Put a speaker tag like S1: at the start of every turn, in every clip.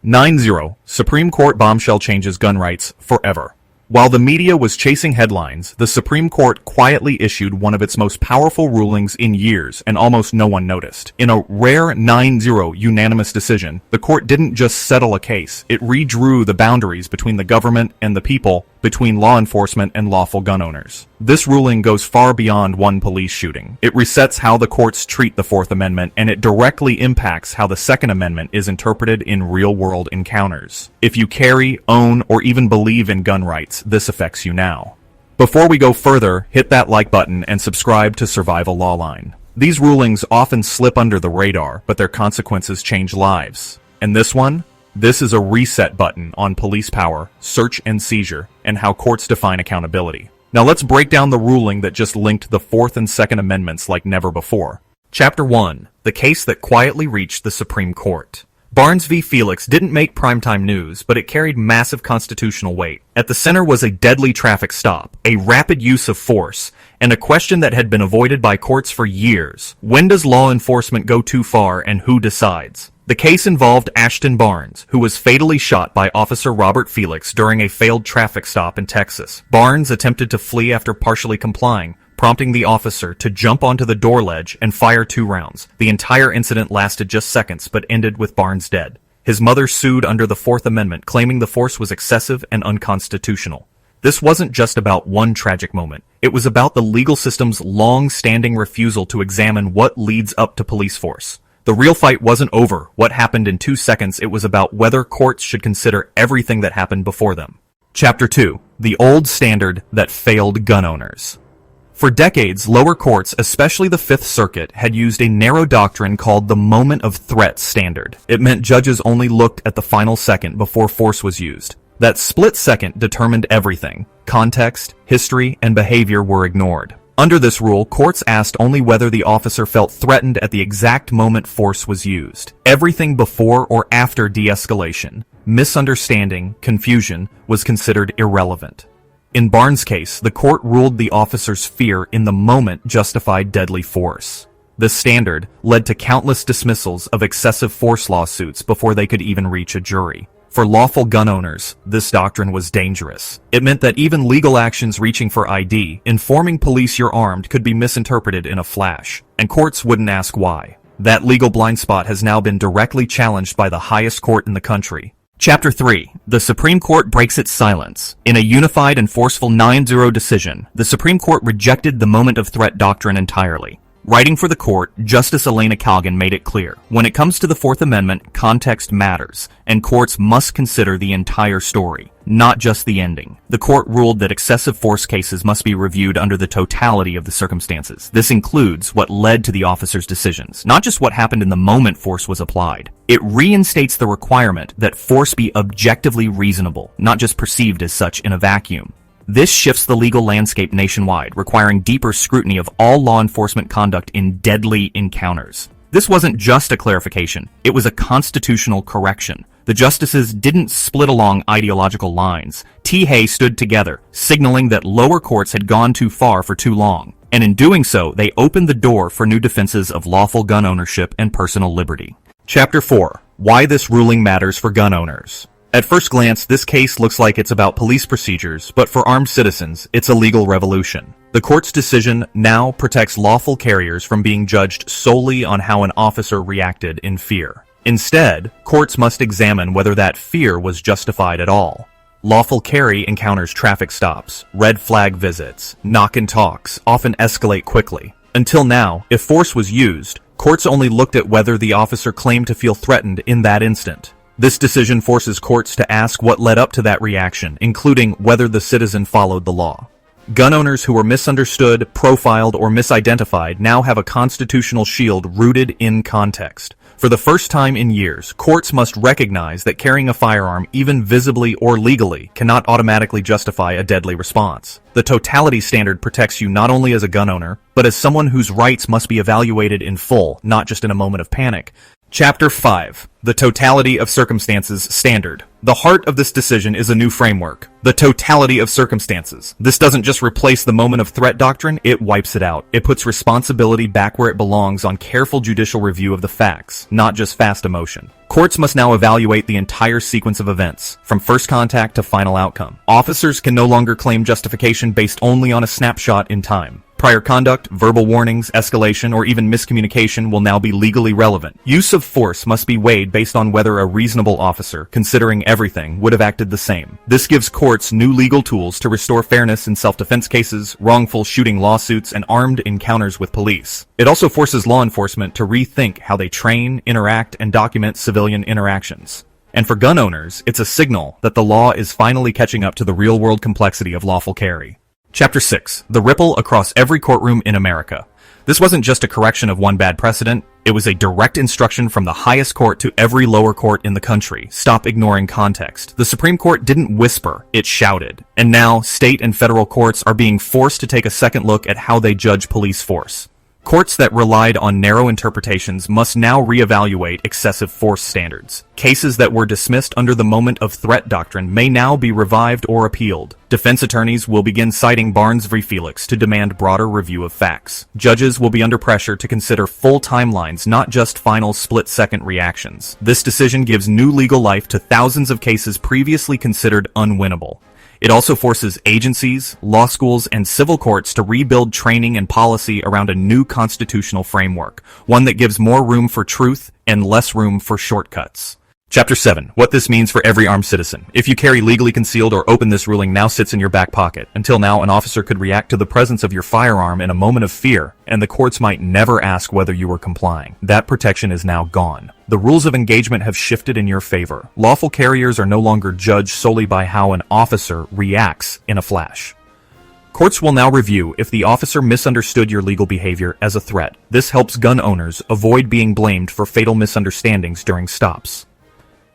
S1: 9-0, Supreme Court bombshell changes gun rights forever. While the media was chasing headlines, the Supreme Court quietly issued one of its most powerful rulings in years, and almost no one noticed. In a rare 9-0 unanimous decision, the court didn't just settle a case, it redrew the boundaries between the government and the people, between law enforcement and lawful gun owners. This ruling goes far beyond one police shooting. It resets how the courts treat the Fourth Amendment, and it directly impacts how the Second Amendment is interpreted in real-world encounters. If you carry, own, or even believe in gun rights, this affects you now. Before we go further, hit that like button and subscribe to Survival Lawline. These rulings often slip under the radar, but their consequences change lives. And this one? This is a reset button on police power, search and seizure, and how courts define accountability. Now let's break down the ruling that just linked the Fourth and Second Amendments like never before. Chapter 1. The case that quietly reached the Supreme Court. Barnes v. Felix didn't make primetime news, but it carried massive constitutional weight. At the center was a deadly traffic stop, a rapid use of force, and a question that had been avoided by courts for years. When does law enforcement go too far, and who decides? The case involved Ashton Barnes, who was fatally shot by Officer Robert Felix during a failed traffic stop in Texas. Barnes attempted to flee after partially complying, prompting the officer to jump onto the door ledge and fire 2 rounds. The entire incident lasted just seconds, but ended with Barnes dead. His mother sued under the Fourth Amendment, claiming the force was excessive and unconstitutional. This wasn't just about one tragic moment. It was about the legal system's long-standing refusal to examine what leads up to police force. The real fight wasn't over what happened in 2 seconds, it was about whether courts should consider everything that happened before them. Chapter 2. The old standard that failed gun owners. For decades, lower courts, especially the Fifth Circuit, had used a narrow doctrine called the moment of threat standard. It meant judges only looked at the final second before force was used. That split second determined everything. Context, history, and behavior were ignored. Under this rule, courts asked only whether the officer felt threatened at the exact moment force was used. Everything before or after de-escalation, misunderstanding, confusion, was considered irrelevant. In Barnes' case, the court ruled the officer's fear in the moment justified deadly force. This standard led to countless dismissals of excessive force lawsuits before they could even reach a jury. For lawful gun owners, this doctrine was dangerous. It meant that even legal actions reaching for ID, informing police you're armed, could be misinterpreted in a flash, and courts wouldn't ask why. That legal blind spot has now been directly challenged by the highest court in the country. Chapter 3. The Supreme Court breaks its silence. In a unified and forceful 9-0 decision, the Supreme Court rejected the moment of threat doctrine entirely. Writing for the court, Justice Elena Kagan made it clear, when it comes to the Fourth Amendment, context matters, and courts must consider the entire story, not just the ending. The court ruled that excessive force cases must be reviewed under the totality of the circumstances. This includes what led to the officer's decisions, not just what happened in the moment force was applied. It reinstates the requirement that force be objectively reasonable, not just perceived as such in a vacuum. This shifts the legal landscape nationwide, requiring deeper scrutiny of all law enforcement conduct in deadly encounters. This wasn't just a clarification, it was a constitutional correction. The justices didn't split along ideological lines. T-Hay stood together, signaling that lower courts had gone too far for too long. And in doing so, they opened the door for new defenses of lawful gun ownership and personal liberty. Chapter 4. Why this ruling matters for gun owners. At first glance, this case looks like it's about police procedures, but for armed citizens, it's a legal revolution. The court's decision now protects lawful carriers from being judged solely on how an officer reacted in fear. Instead, courts must examine whether that fear was justified at all. Lawful carry encounters traffic stops, red flag visits, knock and talks, often escalate quickly. Until now, if force was used, courts only looked at whether the officer claimed to feel threatened in that instant. This decision forces courts to ask what led up to that reaction, including whether the citizen followed the law. Gun owners who were misunderstood, profiled, or misidentified now have a constitutional shield rooted in context. For the first time in years, courts must recognize that carrying a firearm, even visibly or legally, cannot automatically justify a deadly response. The totality standard protects you not only as a gun owner, but as someone whose rights must be evaluated in full, not just in a moment of panic. Chapter 5. The Totality of Circumstances Standard. The heart of this decision is a new framework, the totality of circumstances. This doesn't just replace the moment of threat doctrine, it wipes it out. It puts responsibility back where it belongs on careful judicial review of the facts, not just fast emotion. Courts must now evaluate the entire sequence of events, from first contact to final outcome. Officers can no longer claim justification based only on a snapshot in time. Prior conduct, verbal warnings, escalation, or even miscommunication will now be legally relevant. Use of force must be weighed based on whether a reasonable officer, considering everything, would have acted the same. This gives courts new legal tools to restore fairness in self-defense cases, wrongful shooting lawsuits, and armed encounters with police. It also forces law enforcement to rethink how they train, interact, and document civilian interactions. And for gun owners, it's a signal that the law is finally catching up to the real-world complexity of lawful carry. Chapter 6. The Ripple Across Every Courtroom in America. This wasn't just a correction of one bad precedent, it was a direct instruction from the highest court to every lower court in the country. Stop ignoring context. The Supreme Court didn't whisper, it shouted. And now, state and federal courts are being forced to take a second look at how they judge police force. Courts that relied on narrow interpretations must now reevaluate excessive force standards. Cases that were dismissed under the moment of threat doctrine may now be revived or appealed. Defense attorneys will begin citing Barnes v. Felix to demand broader review of facts. Judges will be under pressure to consider full timelines, not just final split-second reactions. This decision gives new legal life to thousands of cases previously considered unwinnable. It also forces agencies, law schools, and civil courts to rebuild training and policy around a new constitutional framework, one that gives more room for truth and less room for shortcuts. Chapter 7. What this means for every armed citizen. If you carry legally concealed or open, this ruling now sits in your back pocket. Until now, an officer could react to the presence of your firearm in a moment of fear, and the courts might never ask whether you were complying. That protection is now gone. The rules of engagement have shifted in your favor. Lawful carriers are no longer judged solely by how an officer reacts in a flash. Courts will now review if the officer misunderstood your legal behavior as a threat. This helps gun owners avoid being blamed for fatal misunderstandings during stops.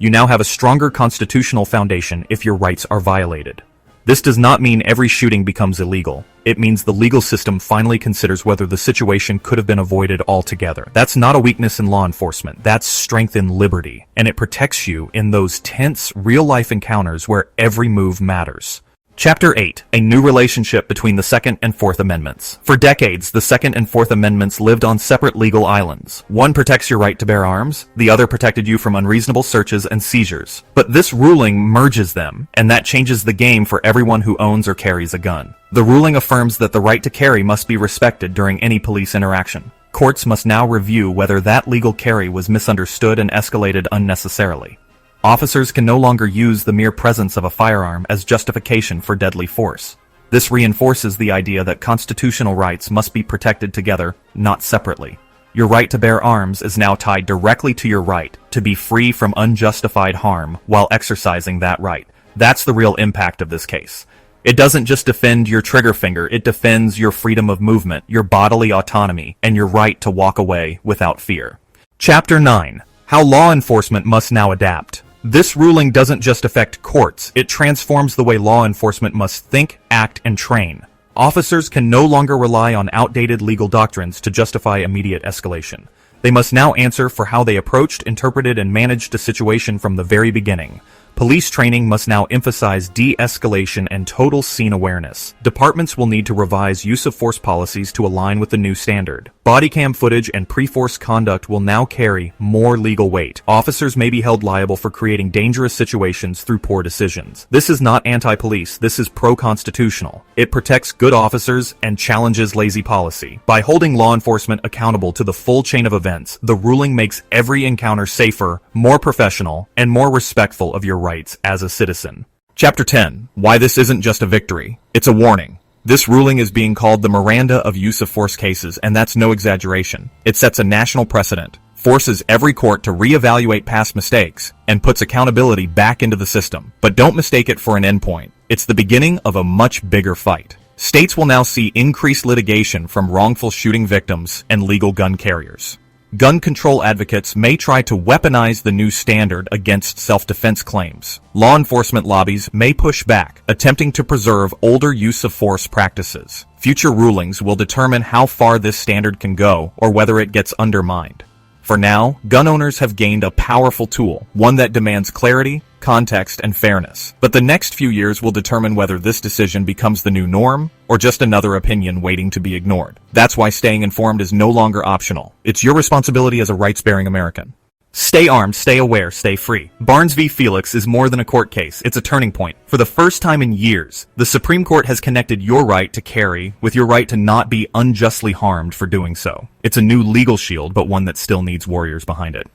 S1: You now have a stronger constitutional foundation if your rights are violated. This does not mean every shooting becomes illegal. It means the legal system finally considers whether the situation could have been avoided altogether. That's not a weakness in law enforcement. That's strength in liberty. And it protects you in those tense, real-life encounters where every move matters. Chapter 8. A new relationship between the Second and Fourth Amendments. For decades, the Second and Fourth Amendments lived on separate legal islands. One protects your right to bear arms, the other protected you from unreasonable searches and seizures. But this ruling merges them, and that changes the game for everyone who owns or carries a gun. The ruling affirms that the right to carry must be respected during any police interaction. Courts must now review whether that legal carry was misunderstood and escalated unnecessarily. Officers can no longer use the mere presence of a firearm as justification for deadly force. This reinforces the idea that constitutional rights must be protected together, not separately. Your right to bear arms is now tied directly to your right to be free from unjustified harm while exercising that right. That's the real impact of this case. It doesn't just defend your trigger finger, it defends your freedom of movement, your bodily autonomy, and your right to walk away without fear. Chapter 9. How law enforcement must now adapt. This ruling doesn't just affect courts, it transforms the way law enforcement must think, act, and train. Officers can no longer rely on outdated legal doctrines to justify immediate escalation. They must now answer for how they approached, interpreted, and managed a situation from the very beginning. Police training must now emphasize de-escalation and total scene awareness. Departments will need to revise use of force policies to align with the new standard. Body cam footage and pre-force conduct will now carry more legal weight. Officers may be held liable for creating dangerous situations through poor decisions. This is not anti-police, this is pro-constitutional. It protects good officers and challenges lazy policy. By holding law enforcement accountable to the full chain of events, the ruling makes every encounter safer, more professional, and more respectful of your rights as a citizen. Chapter 10. Why this isn't just a victory. It's a warning. This ruling is being called the Miranda of use of force cases, and that's no exaggeration. It sets a national precedent, forces every court to reevaluate past mistakes, and puts accountability back into the system. But don't mistake it for an endpoint. It's the beginning of a much bigger fight. States will now see increased litigation from wrongful shooting victims and legal gun carriers. Gun control advocates may try to weaponize the new standard against self-defense claims. Law enforcement lobbies may push back, attempting to preserve older use of force practices. Future rulings will determine how far this standard can go or whether it gets undermined. For now, gun owners have gained a powerful tool, one that demands clarity, context, and fairness. But the next few years will determine whether this decision becomes the new norm, or just another opinion waiting to be ignored. That's why staying informed is no longer optional. It's your responsibility as a rights-bearing American. Stay armed, stay aware, stay free. Barnes v. Felix is more than a court case, it's a turning point. For the first time in years, the Supreme Court has connected your right to carry with your right to not be unjustly harmed for doing so. It's a new legal shield, but one that still needs warriors behind it.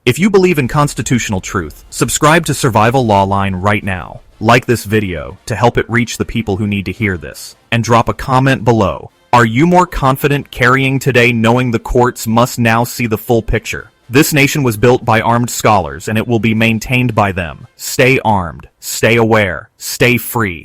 S1: If you believe in constitutional truth, subscribe to Survival Lawline right now. Like this video to help it reach the people who need to hear this. And drop a comment below. Are you more confident carrying today knowing the courts must now see the full picture? This nation was built by armed scholars, and it will be maintained by them. Stay armed, stay aware, stay free.